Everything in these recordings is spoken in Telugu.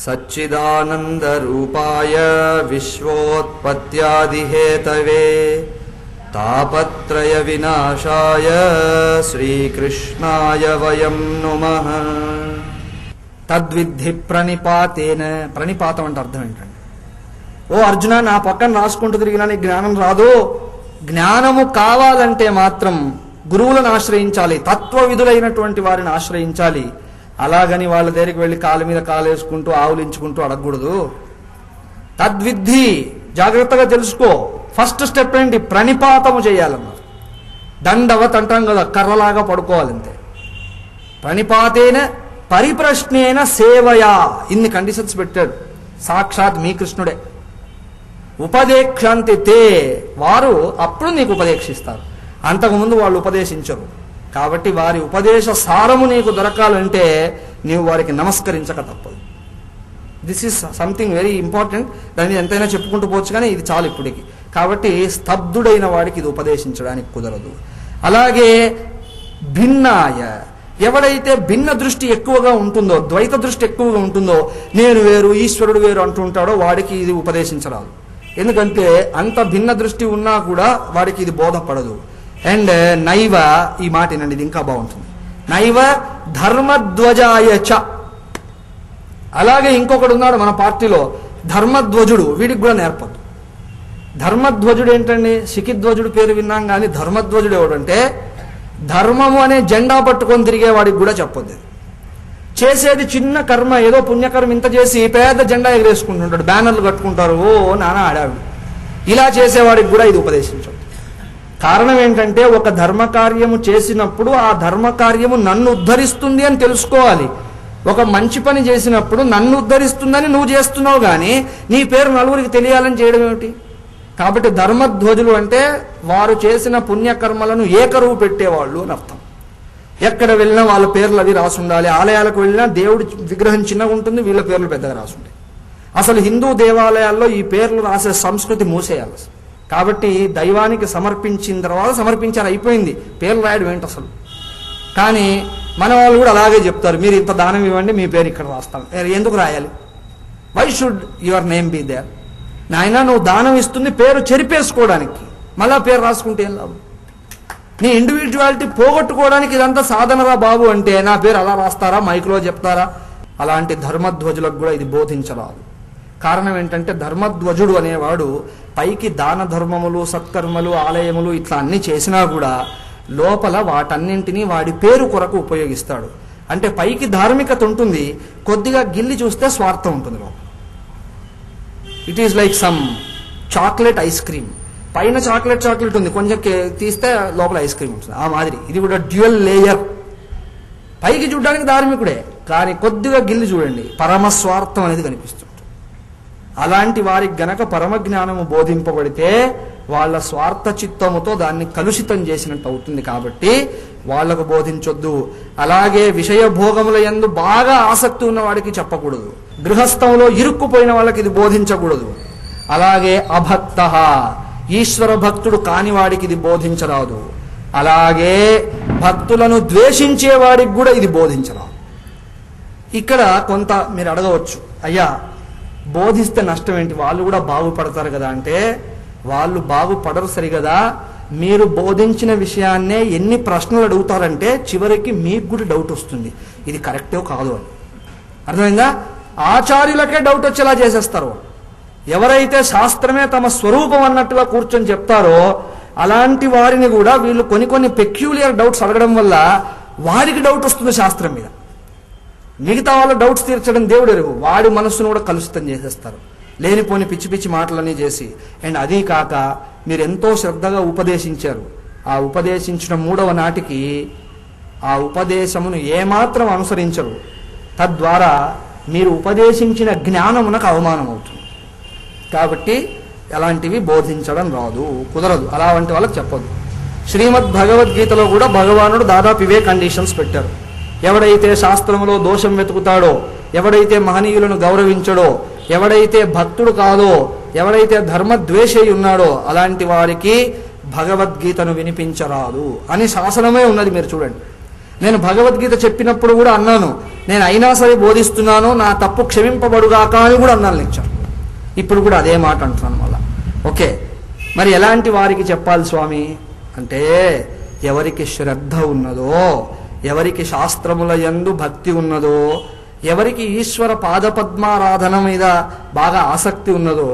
సచ్చిదానందరూపాయ విశ్వోత్పత్యాదిహేతవే తాపత్రయ వినాశాయ శ్రీకృష్ణాయ వయం నుమః. తద్విద్ధి ప్రణిపాతేన. ప్రణిపాతం అంటే అర్థం ఏంటండి? ఓ అర్జున, నా పక్కన రాసుకుంటూ తిరిగినా నీకు జ్ఞానం రాదు. జ్ఞానము కావాలంటే మాత్రం గురువులను ఆశ్రయించాలి, తత్వవిధులైనటువంటి వారిని ఆశ్రయించాలి. అలాగని వాళ్ళ దగ్గరికి వెళ్ళి కాలు మీద కాలేసుకుంటూ ఆవులించుకుంటూ అడగకూడదు. తద్విద్ధి, జాగ్రత్తగా తెలుసుకో. ఫస్ట్ స్టెప్ ఏంటి? ప్రణిపాతము చేయాలన్నారు. దండవత్ అంటాం కదా, కర్రలాగా పడుకోవాలంతే. ప్రణిపాతేన పరిప్రశ్నేన సేవయా, ఇన్ని కండిషన్స్ పెట్టాడు సాక్షాత్ మీ కృష్ణుడే. ఉపదేక్షంతి తే, వారు అప్పుడు నీకు ఉపదేశిస్తారు, అంతకుముందు వాళ్ళు ఉపదేశించరు. కాబట్టి వారి ఉపదేశ సారము నీకు దొరకాలంటే నీవు వారికి నమస్కరించక తప్పదు. This is something very important. దాన్ని ఎంతైనా చెప్పుకుంటూ పోవచ్చు, కానీ ఇది చాలు ఇప్పటికి. కాబట్టి స్తబ్దుడైన వాడికి ఇది ఉపదేశించడానికి కుదరదు. అలాగే భిన్నాయ, ఎవడైతే భిన్న దృష్టి ఎక్కువగా ఉంటుందో, ద్వైత దృష్టి ఎక్కువగా ఉంటుందో, నేను వేరు ఈశ్వరుడు వేరు అంటుంటాడో వాడికి ఇది ఉపదేశించరాదు. ఎందుకంటే అంత భిన్న దృష్టి ఉన్నా కూడా వాడికి ఇది బోధపడదు. అండ్ నైవ, ఈ మాట వినండి, ఇది ఇంకా బాగుంటుంది. నైవ ధర్మధ్వజాయ చ. అలాగే ఇంకొకడు ఉన్నాడు మన పార్టీలో, ధర్మధ్వజుడు. వీడికి కూడా నేర్పద్దు. ధర్మధ్వజుడు ఏంటండి? శిఖిధ్వజుడు పేరు విన్నాం, కానీ ధర్మధ్వజుడు ఎవడంటే ధర్మము అనే జెండా పట్టుకొని తిరిగే వాడికి కూడా చెప్పొద్దు. చేసేది చిన్న కర్మ, ఏదో పుణ్యకర్మ ఇంత చేసి పెద్ద జెండా ఎగరేసుకుంటుంటాడు, బ్యానర్లు కట్టుకుంటారు, ఓ నానా ఆడావిడు. ఇలా చేసేవాడికి కూడా ఇది ఉపదేశించదు. కారణం ఏంటంటే ఒక ధర్మకార్యము చేసినప్పుడు ఆ ధర్మకార్యము నన్ను ఉద్ధరిస్తుంది అని తెలుసుకోవాలి. ఒక మంచి పని చేసినప్పుడు నన్ను ఉద్ధరిస్తుందని నువ్వు చేస్తున్నావు, కానీ నీ పేరు నలుగురికి తెలియాలని చేయడం ఏమిటి? కాబట్టి ధర్మధ్వజులు అంటే వారు చేసిన పుణ్యకర్మలను ఏకరువు పెట్టేవాళ్ళు అని అర్థం. ఎక్కడ వెళ్ళినా వాళ్ళ పేర్లు అవి రాసి ఉండాలి. ఆలయాలకు వెళ్ళినా దేవుడి విగ్రహం చిన్నగా ఉంటుంది, వీళ్ళ పేర్లు పెద్దగా రాసి ఉంటాయి. అసలు హిందూ దేవాలయాల్లో ఈ పేర్లు రాసే సంస్కృతి మూసేయాలి. కాబట్టి దైవానికి సమర్పించిన తర్వాత సమర్పించారు, అయిపోయింది, పేర్లు రాయడం ఏంటి అసలు? కానీ మన వాళ్ళు కూడా అలాగే చెప్తారు, మీరు ఇంత దానం ఇవ్వండి, మీ పేరు ఇక్కడ రాస్తాం. ఎందుకు రాయాలి? Why should your name be there? నాయన, నువ్వు దానం ఇస్తుంది పేరు చెరిపేసుకోవడానికి, మళ్ళా పేరు రాసుకుంటే ఏం లాభం? నీ ఇండివిజువాలిటీ పోగొట్టుకోవడానికి ఇదంతా సాధనరా బాబు అంటే నా పేరు అలా రాస్తారా, మైక్లో చెప్తారా? అలాంటి ధర్మధ్వజులకు కూడా ఇది బోధించరాదు. కారణం ఏంటంటే ధర్మధ్వజుడు అనేవాడు పైకి దాన ధర్మములు, సత్కర్మలు, ఆలయములు ఇట్లా అన్ని చేసినా కూడా లోపల వాటన్నింటినీ వాడి పేరు కొరకు ఉపయోగిస్తాడు. అంటే పైకి ధార్మికత ఉంటుంది, కొద్దిగా గిల్లి చూస్తే స్వార్థం ఉంటుంది లోపల. It is like some chocolate ice cream. పైన చాక్లెట్ ఉంది, కొంచెం తీస్తే లోపల ఐస్ క్రీమ్ ఉంటుంది. ఆ మాదిరి ఇది కూడా డ్యూయల్ లేయర్. పైకి చూడడానికి ధార్మికుడే, కానీ కొద్దిగా గిల్లి చూడండి, పరమస్వార్థం అనేది కనిపిస్తుంది. అలాంటి వారికి గనక పరమజ్ఞానము బోధింపబడితే వాళ్ళ స్వార్థ చిత్తముతో దాన్ని కలుషితం చేసినట్టు అవుతుంది. కాబట్టి వాళ్లకు బోధించొద్దు. అలాగే విషయ భోగముల యందు బాగా ఆసక్తి ఉన్న వాడికి చెప్పకూడదు. గృహస్థంలో ఇరుక్కుపోయిన వాళ్ళకి ఇది బోధించకూడదు. అలాగే అభక్త, ఈశ్వర భక్తుడు కాని వాడికి ఇది బోధించరాదు. అలాగే భక్తులను ద్వేషించే వాడికి కూడా ఇది బోధించరాదు. ఇక్కడ కొంత మీరు అడగవచ్చు, అయ్యా బోధిస్తే నష్టం ఏంటి? వాళ్ళు కూడా బాగుపడతారు కదా అంటే, వాళ్ళు బాగుపడరు సరిగదా. మీరు బోధించిన విషయాన్నే ఎన్ని ప్రశ్నలు అడుగుతారంటే చివరికి మీకు కూడా డౌట్ వస్తుంది, ఇది కరెక్టో కాదు అని. అర్థమైందా? ఆచార్యులకే డౌట్ వచ్చేలా చేసేస్తారు. ఎవరైతే శాస్త్రమే తమ స్వరూపం అన్నట్టుగా కూర్చొని చెప్తారో అలాంటి వారిని కూడా వీళ్ళు కొన్ని పెక్యూలియర్ డౌట్స్ అడగడం వల్ల వారికి డౌట్ వస్తుంది శాస్త్రం మీద. మిగతా వాళ్ళ డౌట్స్ తీర్చడం దేవుడు ఎరుగు, వాడి మనస్సును కూడా కలుషితం చేసేస్తారు, లేనిపోని పిచ్చి పిచ్చి మాటలన్నీ చేసి. అండ్ అదీ కాక మీరు ఎంతో శ్రద్ధగా ఉపదేశించారు, ఆ ఉపదేశించిన 3వ నాటికి ఆ ఉపదేశమును ఏమాత్రం అనుసరించరు. తద్వారా మీరు ఉపదేశించిన జ్ఞానమునకు అవమానం అవుతుంది. కాబట్టి అలాంటివి బోధించడం రాదు, కుదరదు. అలాంటి వాళ్ళకి చెప్పదు. శ్రీమద్ భగవద్గీతలో కూడా భగవానుడు దాదాపు ఇవే కండిషన్స్ పెట్టారు. ఎవడైతే శాస్త్రములో దోషం వెతుకుతాడో, ఎవడైతే మహనీయులను గౌరవించడో, ఎవడైతే భక్తుడు కాదో, ఎవడైతే ధర్మద్వేషి ఉన్నాడో అలాంటి వారికి భగవద్గీతను వినిపించరాదు అని శాసనమే ఉన్నది. మీరు చూడండి, నేను భగవద్గీత చెప్పినప్పుడు కూడా అన్నాను, నేను అయినా సరే బోధిస్తున్నాను, నా తప్పు క్షమింపబడుగాక అని కూడా అన్నాను లెక్చర్. ఇప్పుడు కూడా అదే మాట అంటున్నాను మళ్ళా. ఓకే, మరి ఎలాంటి వారికి చెప్పాలి స్వామి అంటే, ఎవరికి శ్రద్ధ ఉన్నదో, ఎవరికి శాస్త్రముల యందు భక్తి ఉన్నదో, ఎవరికి ఈశ్వర పాదపద్మారాధన మీద బాగా ఆసక్తి ఉన్నదో,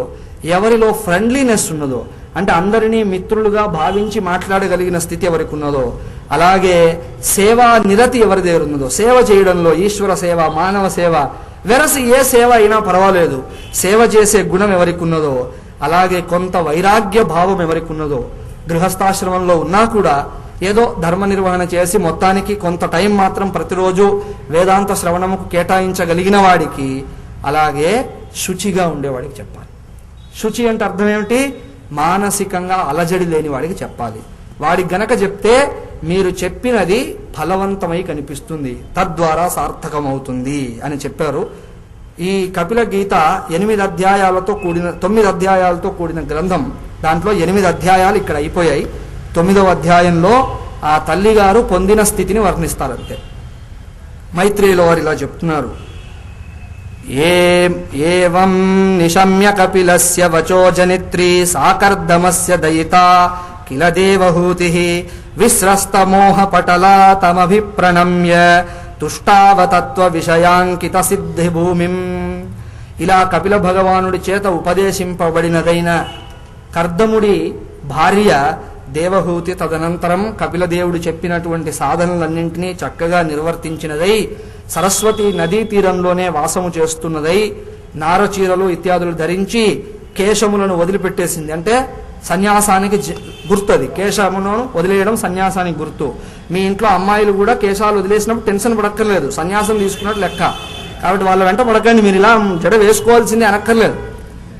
ఎవరిలో ఫ్రెండ్లీనెస్ ఉన్నదో, అంటే అందరినీ మిత్రులుగా భావించి మాట్లాడగలిగిన స్థితి ఎవరికి ఉన్నదో, అలాగే సేవా నిరతి ఎవరి దగ్గర ఉన్నదో, సేవ చేయడంలో ఈశ్వర సేవ, మానవ సేవ, వెరసి ఏ సేవ అయినా పర్వాలేదు, సేవ చేసే గుణం ఎవరికి ఉన్నదో, అలాగే కొంత వైరాగ్య భావం ఎవరికి ఉన్నదో, గృహస్థాశ్రమంలో ఉన్నా కూడా ఏదో ధర్మ నిర్వహణ చేసి మొత్తానికి కొంత టైం మాత్రం ప్రతిరోజు వేదాంత శ్రవణముకు కేటాయించగలిగిన వాడికి, అలాగే శుచిగా ఉండేవాడికి చెప్పాలి. శుచి అంటే అర్థం ఏమిటి? మానసికంగా అలజడి లేని వాడికి చెప్పాలి. వాడికి గనక చెప్తే మీరు చెప్పినది ఫలవంతమై కనిపిస్తుంది, తద్వారా సార్థకమవుతుంది అని చెప్పారు. ఈ కపిల గీత 9 అధ్యాయాలతో కూడిన గ్రంథం. దాంట్లో 8 అధ్యాయాలు ఇక్కడ అయిపోయాయి. 9వ అధ్యాయంలో ఆ తల్లిగారు పొందిన స్థితిని వర్ణిస్తారంతే. మైత్రేయుల వారు ఇలా చెప్తున్నారు, ఏవం నిశమ్య కపిలస్య వచో జనిత్రీ సాకర్దమస్య దయితా కిల దేవహూతి విస్రస్తమోహ పటలా తమభిప్రణమ్య తుష్టావతత్వ విషయాంకిత సిద్ధి భూమిం. ఇలా కపిల భగవానుడి చేత ఉపదేశింపబడినదైన కర్దముడి భార్య దేవహూతి తదనంతరం కపిలదేవుడు చెప్పినటువంటి సాధనలన్నింటినీ చక్కగా నిర్వర్తించినదై సరస్వతి నదీ తీరంలోనే వాసము చేస్తున్నదై నారచీరలు ఇత్యాదులు ధరించి కేశములను వదిలిపెట్టేసింది. అంటే సన్యాసానికి గుర్తది. కేశమును వదిలేయడం సన్యాసానికి గుర్తు. మీ ఇంట్లో అమ్మాయిలు కూడా కేశాలు వదిలేసినప్పుడు టెన్షన్ పడక్కర్లేదు, సన్యాసం తీసుకున్నట్టు లెక్క. కాబట్టి వాళ్ళ వెంట పడకండి, మీరు ఇలా జడ వేసుకోవాల్సిందే అనక్కర్లేదు.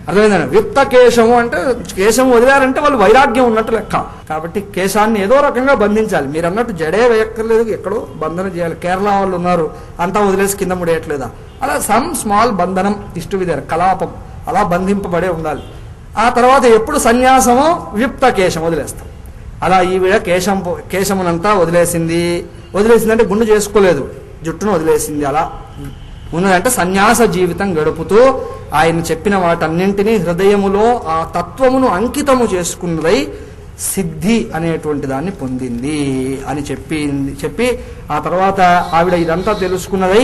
అర్థమైందండి? విత్త కేశము అంటే కేశం వదిలారంటే వాళ్ళు వైరాగ్యం ఉన్నట్టు లెక్క. కాబట్టి కేశాన్ని ఏదో రకంగా బంధించాలి. మీరు అన్నట్టు జడే వేయక్కర్లేదు, ఎక్కడో బంధన చేయాలి. కేరళ వాళ్ళు ఉన్నారు, అంతా వదిలేసి కింద ముడేయట్లేదా, అలా సమ్ స్మాల్ బంధనం ఇష్టు విధారు కలాపం అలా బంధింపబడే ఉండాలి. ఆ తర్వాత ఎప్పుడు సన్యాసమో విప్త కేశం వదిలేస్తాం. అలా ఈవిడ కేశమునంతా వదిలేసిందంటే గుండు చేసుకోలేదు, జుట్టును వదిలేసింది. అలా ఉన్నదంటే సన్యాస జీవితం గడుపుతూ ఆయన చెప్పిన వాటన్నింటినీ హృదయములో ఆ తత్వమును అంకితము చేసుకున్నదై సిద్ధి అనేటువంటి దాన్ని పొందింది అని చెప్పి ఆ తర్వాత ఆవిడ ఇదంతా తెలుసుకున్నదై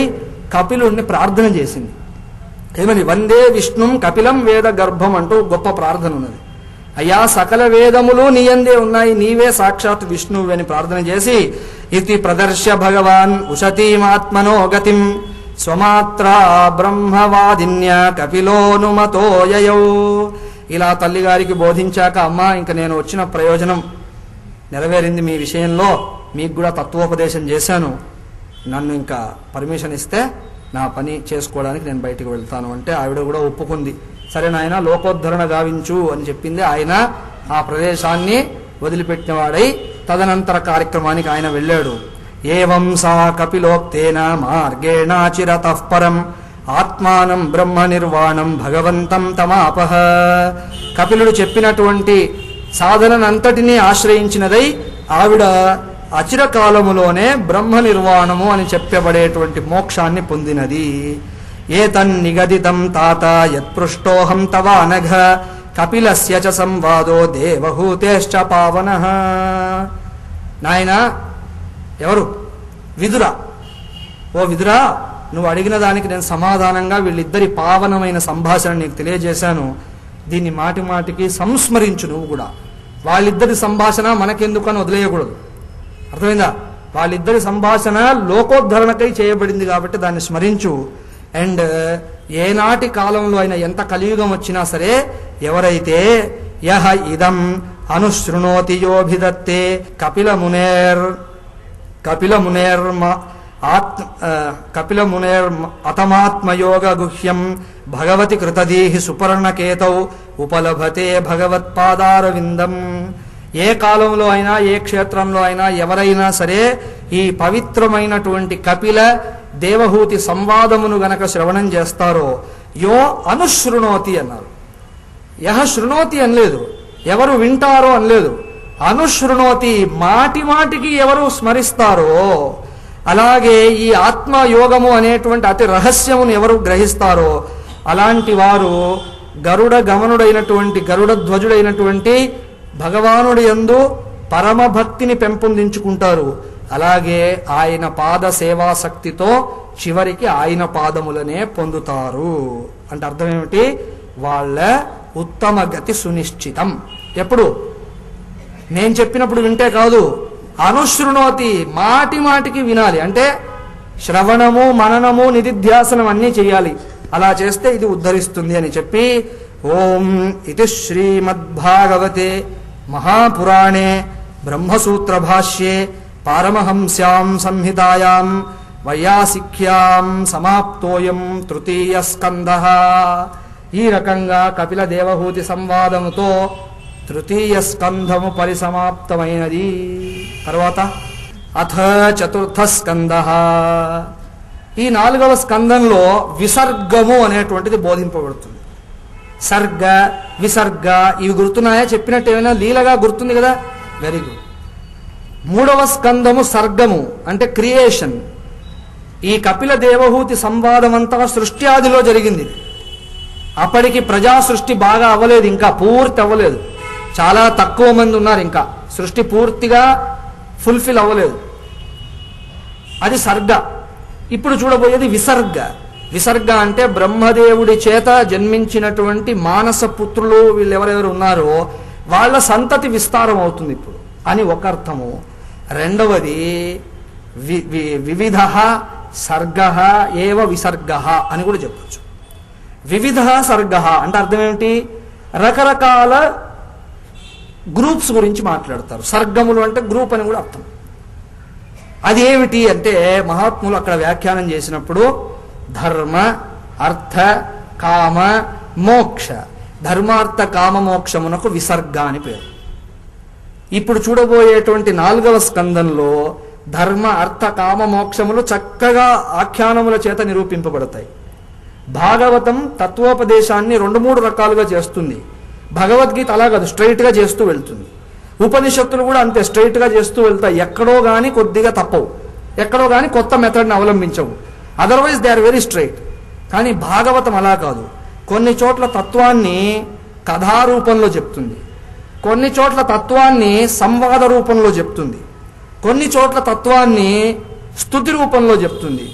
కపిలుడిని ప్రార్థన చేసింది. ఏమని? వందే విష్ణుం కపిలం వేద గర్భం అంటూ గొప్ప ప్రార్థన ఉన్నది. అయ్యా, సకల వేదములు నీయందే ఉన్నాయి, నీవే సాక్షాత్ విష్ణువు అని ప్రార్థన చేసి ఇతి ప్రదర్శ్య భగవాన్ ఉషతీమాత్మనో గతిం స్వమాత్రా బ్రహ్మవాదిన్య కపిలోనుమతో యయౌ. ఇలా తల్లిగారికి బోధించాక, అమ్మా ఇంక నేను వచ్చిన ప్రయోజనం నెరవేరింది మీ విషయంలో, మీకు కూడా తత్వోపదేశం చేశాను, నన్ను ఇంకా పర్మిషన్ ఇస్తే నా పని చేసుకోవడానికి నేను బయటికి వెళ్తాను అంటే ఆవిడ కూడా ఒప్పుకుంది. సరే నాయన లోకోద్ధరణ గావించు అని చెప్పింది. ఆయన ఆ ప్రదేశాన్ని వదిలిపెట్టిన వాడై తదనంతర కార్యక్రమానికి ఆయన వెళ్ళాడు. ఏవం సా కపిలోక్తేన మార్గేణాచిరతః పరం ఆత్మానం బ్రహ్మ నిర్వాణం భగవంతం తమాపహ. కపిలుడు చెప్పినటువంటి సాధనంతటినీ ఆశ్రయించినదై ఆవిడ అచిరకాలములోనే బ్రహ్మ నిర్వాణము అని చెప్పబడేటువంటి మోక్షాన్ని పొందినది. ఏతన్నిగదితం తాత యత్పృష్టోహం తవ అనఘ కపిలస్య చ సంవాదో దేవహూతేశ్చ పావనః. నాయనా, ఎవరు? విదురా. ఓ విదురా, నువ్వు అడిగిన దానికి నేను సమాధానంగా వీళ్ళిద్దరి పావనమైన సంభాషణ నీకు తెలియజేశాను. దీన్ని మాటి మాటికి సంస్మరించు. నువ్వు కూడా వాళ్ళిద్దరి సంభాషణ మనకెందుకు అని వదిలేయకూడదు. అర్థమైందా? వాళ్ళిద్దరి సంభాషణ లోకోద్ధరణకై చేయబడింది కాబట్టి దాన్ని స్మరించు. అండ్ ఏనాటి కాలంలో అయినా, ఎంత కలియుగం వచ్చినా సరే, ఎవరైతే యహ ఇదం అనుశృణోతి యోభిదత్తే కపిలమునేర్ అతమాత్మయోగ గుహ్యం భగవతి కృతదీహి సుపర్ణకేతౌ ఉపలభతే భగవత్పాదారవిందం. ఏ కాలంలో అయినా, ఏ క్షేత్రంలో అయినా ఎవరైనా సరే ఈ పవిత్రమైనటువంటి కపిల దేవహూతి సంవాదమును గనక శ్రవణం చేస్తారో, యో అనుశృణోతి అన్నారు. యహ శృణోతి అనలేదు, ఎవరు వింటారో అనలేదు. అనుశృణోతి, మాటి మాటికి ఎవరు స్మరిస్తారో, అలాగే ఈ ఆత్మయోగము అనేటువంటి అతి రహస్యమును ఎవరు గ్రహిస్తారో అలాంటి వారు గరుడ గమనుడైనటువంటి గరుడ ధ్వజుడైనటువంటి భగవానుడి యందు పరమభక్తిని పెంపొందించుకుంటారు. అలాగే ఆయన పాద సేవాశక్తితో చివరికి ఆయన పాదములనే పొందుతారు. అంటే అర్థం ఏమిటి? వాళ్ళ ఉత్తమ గతి సునిశ్చితం. ఎప్పుడు? నేను చెప్పినప్పుడు వింటే కాదు, అనుశృణోతి, మాటి మాటికి వినాలి. అంటే శ్రవణము మననము నిధిధ్యాసనం అన్నీ చేయాలి. అలా చేస్తే ఇది ఉద్ధరిస్తుంది అని చెప్పి ఓం ఇది శ్రీమద్భాగవతే మహాపురాణే బ్రహ్మసూత్ర భాష్యే పారమహంస్యాం సంహితాయాం వైయాసిక్యాం సమాప్తోయం తృతీయ స్కందః. ఈ రకంగా కపిల దేవహూతి సంవాదముతో తృతీయ స్కంధము పరిసమాప్తమైనది. తర్వాత అథ చతుర్థ స్కందః. ఈ 4వ స్కందంలో విసర్గము అనేటువంటిది బోధింపబడుతుంది. సర్గ విసర్గ ఇవి గుర్తున్నాయా? చెప్పినట్టు ఏమైనా లీలగా గుర్తుంది కదా? Very good. 3వ స్కందము సర్గము అంటే క్రియేషన్. ఈ కపిల దేవహూతి సంవాదం అంతా సృష్టి ఆదిలో జరిగింది. అప్పటికి ప్రజా సృష్టి బాగా అవ్వలేదు, ఇంకా పూర్తి అవ్వలేదు. చాలా తక్కువ మంది ఉన్నారు, ఇంకా సృష్టి పూర్తిగా ఫుల్ఫిల్ అవ్వలేదు. అది సర్గ. ఇప్పుడు చూడబోయేది విసర్గ. విసర్గ అంటే బ్రహ్మదేవుడి చేత జన్మించినటువంటి మానస పుత్రులు వీళ్ళు ఎవరెవరు ఉన్నారో వాళ్ళ సంతతి విస్తారం అవుతుంది ఇప్పుడు అని ఒక అర్థము. రెండవది వివిధ సర్గ ఏవ విసర్గ అని కూడా చెప్పచ్చు. వివిధ సర్గ అంటే అర్థం ఏమిటి? రకరకాల గ్రూప్స్ గురించి మాట్లాడతారు. సర్గములు అంటే గ్రూప్ అని కూడా అర్థం. అది ఏమిటి అంటే మహాత్ములు అక్కడ వ్యాఖ్యానం చేసినప్పుడు ధర్మ అర్థ కామ మోక్ష, ధర్మార్థ కామ మోక్షమునకు విసర్గ అని పేరు. ఇప్పుడు చూడబోయేటువంటి 4వ స్కందంలో ధర్మ అర్థ కామ మోక్షములు చక్కగా ఆఖ్యానముల చేత నిరూపింపబడతాయి. భాగవతం తత్వోపదేశాన్ని 2-3 రకాలుగా చేస్తుంది. భగవద్గీత అలా కాదు, స్ట్రైట్గా చేస్తూ వెళ్తుంది. ఉపనిషత్తులు కూడా అంతే, స్ట్రైట్గా చేస్తూ వెళ్తాయి. ఎక్కడో కానీ కొద్దిగా తప్పవు, ఎక్కడో కానీ కొత్త మెథడ్ని అవలంబించవు. Otherwise they are very straight. కానీ భాగవతం అలా కాదు. కొన్ని చోట్ల తత్వాన్ని కథారూపంలో చెప్తుంది, కొన్ని చోట్ల తత్వాన్ని సంవాద రూపంలో చెప్తుంది, కొన్ని చోట్ల తత్వాన్ని స్తుతి రూపంలో చెప్తుంది,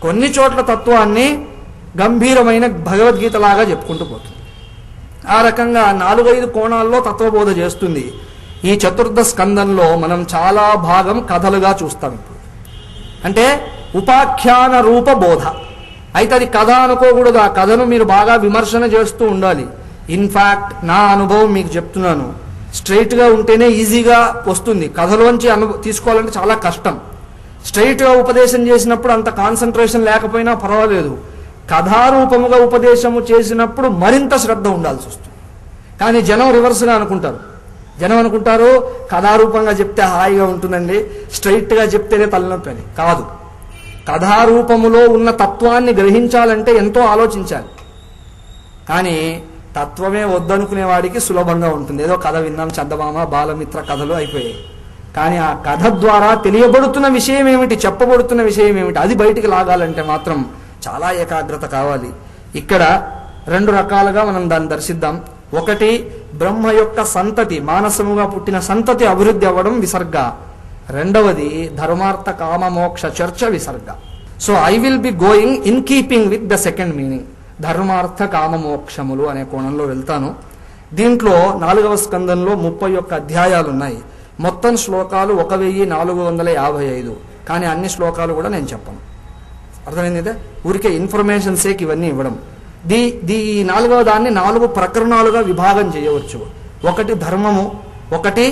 కొన్ని చోట్ల తత్వాన్ని గంభీరమైన భగవద్గీతలాగా చెప్పుకుంటూ పోతుంది. ఆ రకంగా 4-5 కోణాల్లో తత్వబోధ చేస్తుంది. ఈ చతుర్థ స్కందంలో మనం చాలా భాగం కథలుగా చూస్తాం. ఇప్పుడు అంటే ఉపాఖ్యాన రూప బోధ. అయితే అది కథ అనుకోకూడదు. ఆ కథను మీరు బాగా విమర్శన చేస్తూ ఉండాలి. ఇన్ఫ్యాక్ట్ నా అనుభవం మీకు చెప్తున్నాను, స్ట్రైట్గా ఉంటేనే ఈజీగా వస్తుంది. కథలోంచి తీసుకోవాలంటే చాలా కష్టం. స్ట్రైట్గా ఉపదేశం చేసినప్పుడు అంత కాన్సన్ట్రేషన్ లేకపోయినా పర్వాలేదు. కథారూపముగా ఉపదేశము చేసినప్పుడు మరింత శ్రద్ధ ఉండాల్సి వస్తుంది. కానీ జనం రివర్స్గా అనుకుంటారు. జనం అనుకుంటారు కథారూపంగా చెప్తే హాయిగా ఉంటుందండి, స్ట్రైట్గా చెప్తేనే తలనొప్పి అని. కాదు, కథారూపములో ఉన్న తత్వాన్ని గ్రహించాలంటే ఎంతో ఆలోచించాలి. కానీ తత్వమే వద్దనుకునే వాడికి సులభంగా ఉంటుంది. ఏదో కథ విన్నాం, చందమామ బాలమిత్ర కథలు అయిపోయాయి. కానీ ఆ కథ ద్వారా తెలియబడుతున్న విషయం ఏమిటి, చెప్పబడుతున్న విషయం ఏమిటి, అది బయటికి లాగాలంటే మాత్రం చాలా ఏకాగ్రత కావాలి. ఇక్కడ 2 రకాలుగా మనం దాన్ని దర్శిద్దాం. ఒకటి, బ్రహ్మ యొక్క సంతతి, మానసముగా పుట్టిన సంతతి అభివృద్ధి అవ్వడం విసర్గ. రెండవది ధర్మార్థ కామ మోక్ష చర్చ విసర్గ. So I will be going in keeping with the second meaning, ధర్మార్థ కామ మోక్షములు అనే కోణంలో వెళ్తాను. దీంట్లో 4వ స్కందంలో 31 అధ్యాయాలు ఉన్నాయి. మొత్తం శ్లోకాలు 1455. కానీ అన్ని శ్లోకాలు కూడా నేను చెప్పను. అర్థమైంది? ఊరికే ఇన్ఫర్మేషన్ సేక్ ఇవన్నీ ఇవ్వడం. ఈ 4వ దాన్ని 4 ప్రకరణాలుగా విభాగం చేయవచ్చు. ఒకటి ధర్మము, ఒకటి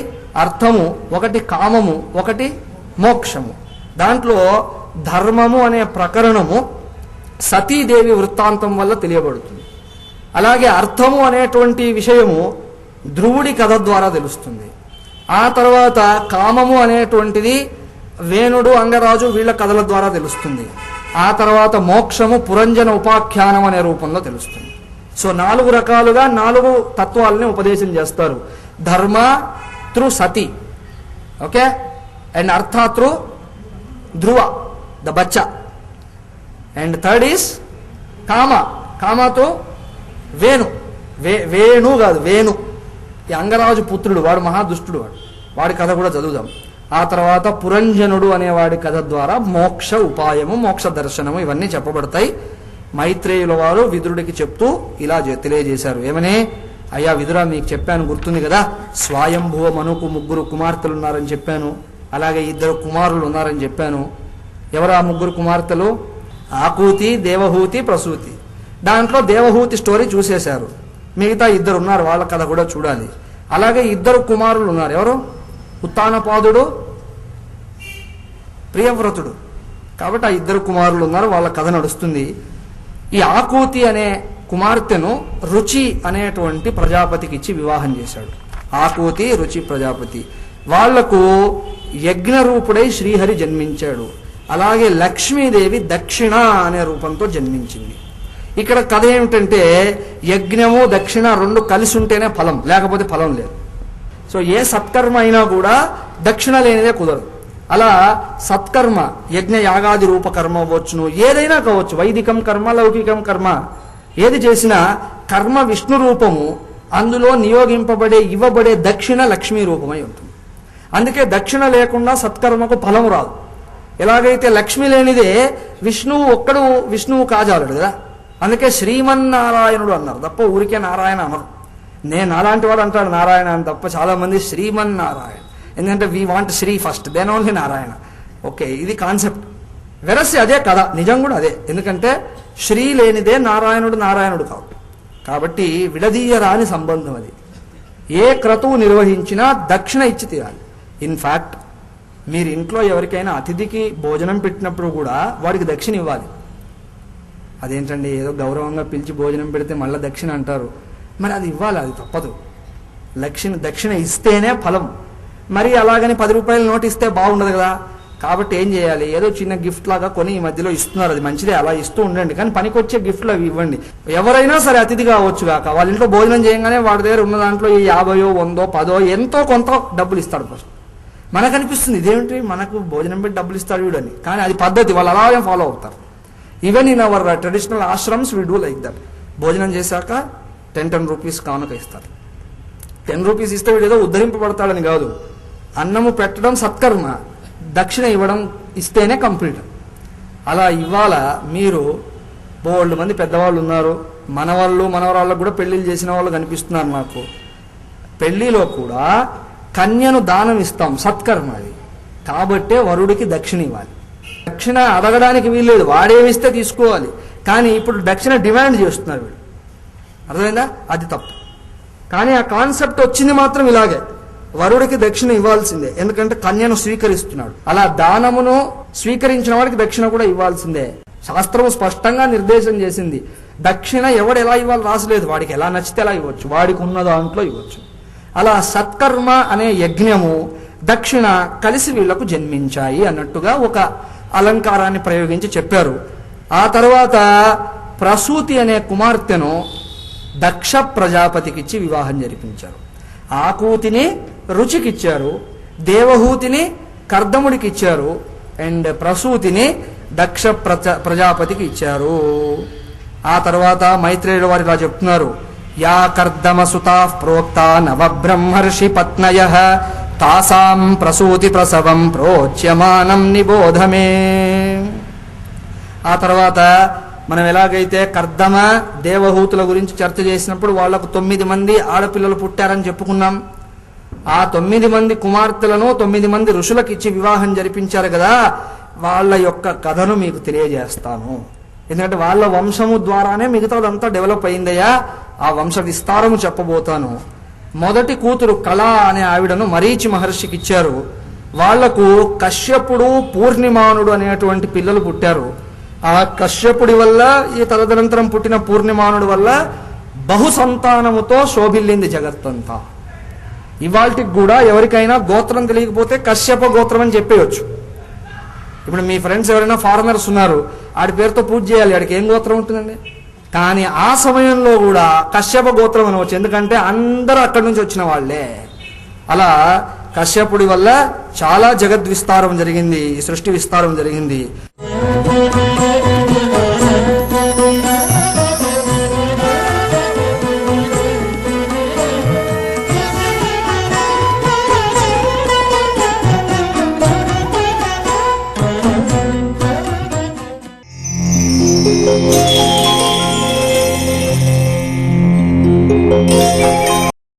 అర్థము, ఒకటి కామము, ఒకటి మోక్షము. దాంట్లో ధర్మము అనే ప్రకరణము సతీదేవి వృత్తాంతం వల్ల తెలియబడుతుంది. అలాగే అర్థము అనేటువంటి విషయము ధ్రువుడి కథ ద్వారా తెలుస్తుంది. ఆ తర్వాత కామము అనేటువంటిది వేణుడు అంగరాజు వీళ్ళ కథల ద్వారా తెలుస్తుంది. ఆ తర్వాత మోక్షము పురంజన ఉపాఖ్యానం అనే రూపంలో తెలుస్తుంది. సో 4 రకాలుగా 4 తత్వాలని ఉపదేశం చేస్తారు. ధర్మ త్రు సతి, ఓకే, అండ్ అర్థ త్రు ధ్రువ, ద బచ్చా. అండ్ థర్డ్ ఈస్ కామ, కామతో వేణు, వేణు కాదు వేణు, ఈ అంగరాజు పుత్రుడు, వాడు మహాదుష్టుడు, వాడి కథ కూడా చదువుదాం. ఆ తర్వాత పురంజనుడు అనేవాడి కథ ద్వారా మోక్ష ఉపాయము, మోక్ష దర్శనము ఇవన్నీ చెప్పబడతాయి. మైత్రేయుల వారు విదురుడికి చెప్తూ ఇలా తెలియజేశారు. ఏమని? అయ్యా విదురా, మీకు చెప్పాను గుర్తుంది కదా, స్వయంభువ మనుకు 3 కుమార్తెలు ఉన్నారని చెప్పాను, అలాగే 2 కుమారులు ఉన్నారని చెప్పాను. ఎవరు ఆ 3 కుమార్తెలు? ఆకూతి, దేవహూతి, ప్రసూతి. దాంట్లో దేవహూతి స్టోరీ చూసేశారు, మిగతా 2 ఉన్నారు, వాళ్ళ కథ కూడా చూడాలి. అలాగే 2 కుమారులు ఉన్నారు. ఎవరు? ఉత్తానపాదుడు, ప్రియవ్రతుడు. కాబట్టి ఆ 2 కుమారులు ఉన్నారు, వాళ్ళ కథ నడుస్తుంది. ఈ ఆకూతి అనే కుమార్తెను రుచి అనేటువంటి ప్రజాపతికి ఇచ్చి వివాహం చేశాడు. ఆకూతి, రుచి ప్రజాపతి. వాళ్లకు యజ్ఞరూపుడై శ్రీహరి జన్మించాడు. అలాగే లక్ష్మీదేవి దక్షిణ అనే రూపంతో జన్మించింది. ఇక్కడ కథ ఏమిటంటే, యజ్ఞము దక్షిణ 2 కలిసి ఉంటేనే ఫలం, లేకపోతే ఫలం లేదు. సో ఏ సత్కర్మ అయినా కూడా దక్షిణ లేనిదే కుదరదు. అలా సత్కర్మ, యజ్ఞ యాగాది రూప కర్మ అవ్వచ్చును, ఏదైనా కావచ్చు, వైదికం కర్మ, లౌకికం కర్మ, ఏది చేసినా కర్మ విష్ణు రూపము, అందులో నియోగింపబడే ఇవ్వబడే దక్షిణ లక్ష్మీ రూపమై ఉంటుంది. అందుకే దక్షిణ లేకుండా సత్కర్మకు ఫలం రాదు. ఎలాగైతే లక్ష్మి లేనిదే విష్ణువు కాజాలడు కదా, అందుకే శ్రీమన్నారాయణుడు అన్నారు తప్ప ఊరికే నారాయణ అనరు. నేను అలాంటి వాడు అంటాడు నారాయణ అని తప్ప, చాలా మంది శ్రీమన్నారాయణ. ఎందుకంటే we want Shri first, then only Narayana. Okay, ఇది కాన్సెప్ట్. వెరసి అదే కథ, నిజం కూడా అదే. ఎందుకంటే శ్రీ లేనిదే నారాయణుడు కావు. కాబట్టి విడదీయరాని సంబంధం అది. ఏ క్రతువు నిర్వహించినా దక్షిణ ఇచ్చి తీరాలి. ఇన్ఫ్యాక్ట్ మీరు ఇంట్లో ఎవరికైనా అతిథికి భోజనం పెట్టినప్పుడు కూడా వాడికి దక్షిణ ఇవ్వాలి. అదేంటండి, ఏదో గౌరవంగా పిలిచి భోజనం పెడితే మళ్ళీ దక్షిణ అంటారు. మరి అది ఇవ్వాలి, అది తప్పదు. దక్షిణ ఇస్తేనే ఫలం. మరి అలాగని 10 రూపాయల నోటు ఇస్తే బాగుండదు కదా. కాబట్టి ఏం చేయాలి, ఏదో చిన్న గిఫ్ట్ లాగా కొని ఈ మధ్యలో ఇస్తున్నారు, అది మంచిదే, అలా ఇస్తూ ఉండండి. కానీ పనికొచ్చే గిఫ్ట్లు అవి ఇవ్వండి. ఎవరైనా సరే అతిథి కావచ్చు కాక, వాళ్ళ ఇంట్లో భోజనం చేయగానే వాడి దగ్గర ఉన్న దాంట్లో 50, 100, 10 ఎంతో కొంత డబ్బులు ఇస్తాడు ఫస్ట్. మనకు అనిపిస్తుంది ఇదేమిటి, మనకు భోజనం పెట్టి డబ్బులు ఇస్తాడు వీడని. కానీ అది పద్ధతి, వాళ్ళు అలాగే ఫాలో అవుతారు. Even in our traditional ashrams we do like that. భోజనం చేశాక 10 రూపీస్ కానుక ఇస్తారు. 10 రూపీస్ ఇస్తే వీడు ఏదో ఉద్ధరింపబడతాడని కాదు. అన్నము పెట్టడం సత్కర్మ, దక్షిణ ఇవ్వడం ఇస్తేనే కంప్లీట్. అలా ఇవాళ మీరు బోల్డ్ మంది పెద్దవాళ్ళు ఉన్నారు, మనవరాళ్ళకు కూడా పెళ్లిళ్ళు చేసిన వాళ్ళు కనిపిస్తున్నారు నాకు. పెళ్లిలో కూడా కన్యను దానం ఇస్తాం, సత్కర్మ అది. కాబట్టే వరుడికి దక్షిణ ఇవ్వాలి. దక్షిణ అడగడానికి వీల్లేదు, వాడేమిస్తే తీసుకోవాలి. కానీ ఇప్పుడు దక్షిణ డిమాండ్ చేస్తున్నారు వీడు. అర్థమైందా? అది తప్పు. కానీ ఆ కాన్సెప్ట్ వచ్చింది మాత్రం ఇలాగే, వరుడికి దక్షిణ ఇవ్వాల్సిందే. ఎందుకంటే కన్యను స్వీకరిస్తున్నాడు. అలా దానమును స్వీకరించిన వాడికి దక్షిణ కూడా ఇవ్వాల్సిందే. శాస్త్రము స్పష్టంగా నిర్దేశం చేసింది. దక్షిణ ఎవడు ఎలా ఇవ్వాలి రాసలేదు, వాడికి ఎలా నచ్చితే ఎలా ఇవ్వచ్చు, వాడికి ఉన్న దాంట్లో ఇవ్వచ్చు. అలా సత్కర్మ అనే యజ్ఞము, దక్షిణ కలిసి వీళ్లకు జన్మించాయి అన్నట్టుగా ఒక అలంకారాన్ని ప్రయోగించి చెప్పారు. ఆ తర్వాత ప్రసూతి అనే కుమార్తెను దక్ష ప్రజాపతికిచ్చి వివాహం జరిపించారు. ఆకూతిని రుచికిచ్చారు, దేవహూతిని కర్దముడికి ఇచ్చారు, అండ్ ప్రసూతిని దక్ష ప్రజాపతికి ఇచ్చారు. ఆ తర్వాత మైత్రేయుల వారు ఇలా చెప్తున్నారు, యా కర్దమ సుతా ప్రోక్త నవబ్రహ్మర్షి పత్నయః తాసాం ప్రసూతి ప్రసవం ప్రోచ్యమానం నిబోధమే. ఆ తర్వాత మనం ఎలాగైతే కర్దమ దేవహూతుల గురించి చర్చ చేసినప్పుడు వాళ్లకు 9 మంది ఆడపిల్లలు పుట్టారని చెప్పుకున్నాం. ఆ 9 మంది కుమార్తెలను 9 మంది ఋషులకు ఇచ్చి వివాహం జరిపించారు కదా, వాళ్ళ యొక్క కథను మీకు తెలియజేస్తాను. ఎందుకంటే వాళ్ళ వంశము ద్వారానే మిగతాదంతా డెవలప్ అయిందయ్యా, ఆ వంశ విస్తారము చెప్పబోతాను. మొదటి కూతురు కళ అనే ఆవిడను మరీచి మహర్షికి ఇచ్చారు. వాళ్లకు కశ్యపుడు, పూర్ణిమానుడు అనేటువంటి పిల్లలు పుట్టారు. ఆ కశ్యపుడి వల్ల, ఈ తదనంతరం పుట్టిన పూర్ణిమానుడి వల్ల బహు సంతానముతో శోభిల్లింది జగత్తంతా. ఇవాళకి కూడా ఎవరికైనా గోత్రం తెలియకపోతే కశ్యప గోత్రం అని చెప్పేయచ్చు. ఇప్పుడు మీ ఫ్రెండ్స్ ఎవరైనా ఫారినర్స్ ఉన్నారు, ఆడి పేరుతో పూజ చేయాలి, ఆడికి ఏం గోత్రం ఉంటుందండి? కానీ ఆ సమయంలో కూడా కశ్యప గోత్రం అనవచ్చు, ఎందుకంటే అందరూ అక్కడి నుంచి వచ్చిన వాళ్లే. అలా కశ్యపుడి వల్ల చాలా జగద్విస్తారం జరిగింది, సృష్టి విస్తారం జరిగింది. Thank you.